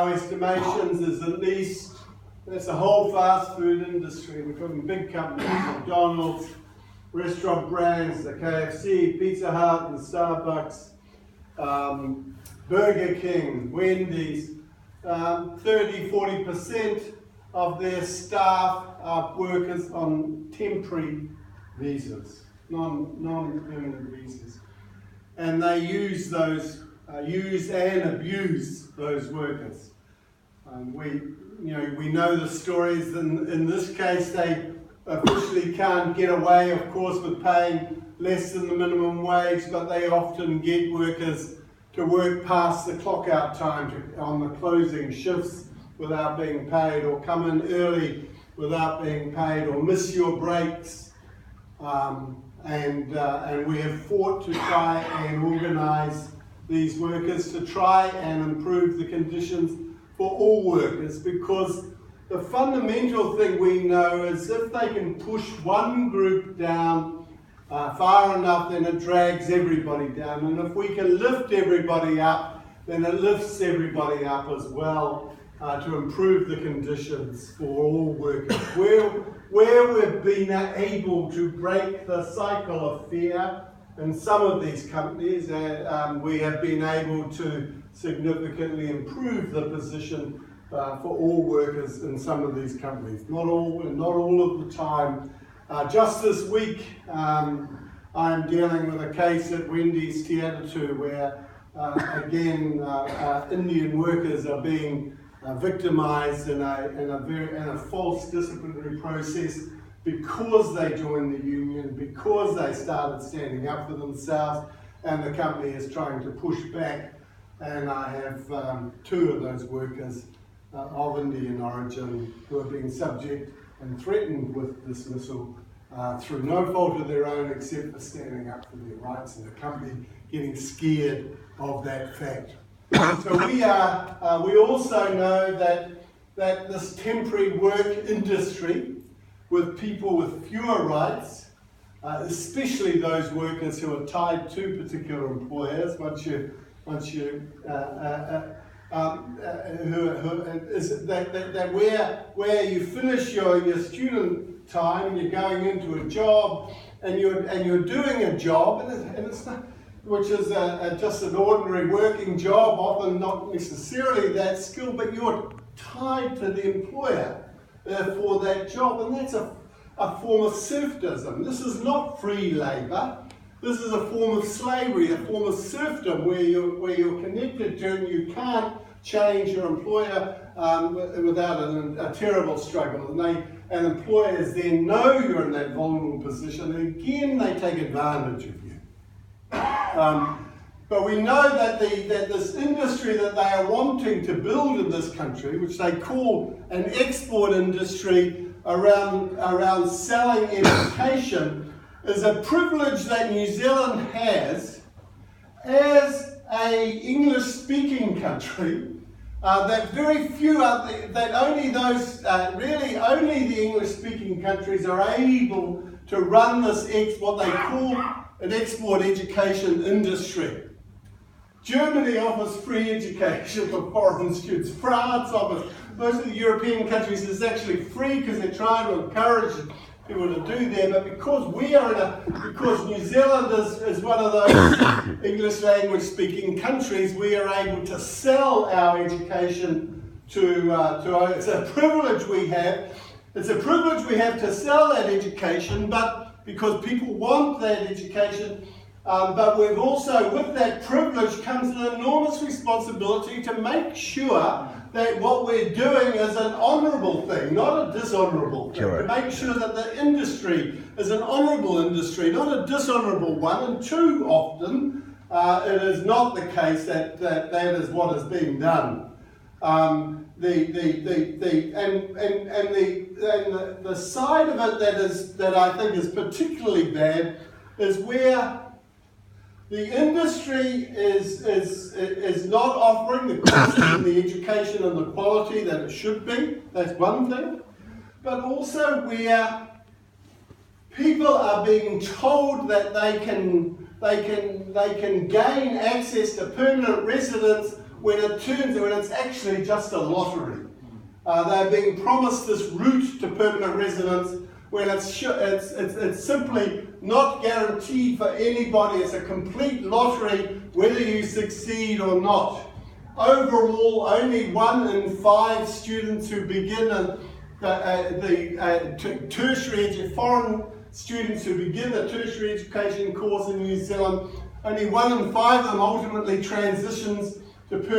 our estimations, is at least, that's the whole fast food industry. We're talking big companies, McDonald's, restaurant brands, the KFC, Pizza Hut and Starbucks, Burger King, Wendy's, 30-40% of their staff are workers on temporary visas, non-permanent visas. And they use and abuse those workers. We know the stories. In this case, they officially can't get away, of course, with paying less than the minimum wage, but they often get workers to work past the clock-out time on the closing shifts without being paid, or come in early without being paid, or miss your breaks. And we have fought to try and organise these workers to try and improve the conditions for all workers, because the fundamental thing we know is if they can push one group down far enough, then it drags everybody down. And if we can lift everybody up, then it lifts everybody up as well to improve the conditions for all workers. Where we've been able to break the cycle of fear in some of these companies, we have been able to significantly improve the position for all workers in some of these companies. Not all of the time. Just this week, I'm dealing with a case at Wendy's Aotearoa where, again, Indian workers are being victimised in a false disciplinary process because they joined the union, because they started standing up for themselves, and the company is trying to push back. And I have two of those workers of Indian origin who are being subject and threatened with dismissal through no fault of their own, except for standing up for their rights, and the company getting scared of that fact. So we also know that this temporary work industry with people with fewer rights, especially those workers who are tied to particular employers, where you finish your student time and you're going into a job and you're doing a job and it's not, which is just an ordinary working job, often not necessarily that skilled, but you're tied to the employer for that job, and that's a form of serfdom. This is not free labour. This is a form of slavery, a form of serfdom where you're connected to, and you can't change your employer without a terrible struggle. And employers then know you're in that vulnerable position, and again they take advantage of you. But we know that this industry that they are wanting to build in this country, which they call an export industry around selling education, is a privilege that New Zealand has as a English-speaking country, that very few that only the English-speaking countries are able to run this what they call an export education industry. Germany offers free education for foreign students. France offers, most of the European countries is actually free because they're trying to encourage people to do that. But because because New Zealand is one of those English language speaking countries, we are able to sell our education to it's a privilege we have. It's a privilege we have to sell that education, but because people want that education, but we've also, with that privilege comes an enormous responsibility to make sure that what we're doing is an honourable thing, not a dishonourable thing. Sure. To make sure that the industry is an honourable industry, not a dishonourable one. And too often, it is not the case that is what is being done. The side of it that I think is particularly bad is where the industry is not offering the cost and the education and the quality that it should be. That's one thing. But also where people are being told that they can gain access to permanent residence when it's actually just a lottery. They're being promised this route to permanent residence when it's simply not guaranteed for anybody. It's a complete lottery whether you succeed or not. Overall, only 1 in 5 students who begin foreign students who begin a tertiary education course in New Zealand, only 1 in 5 of them ultimately transitions to permanent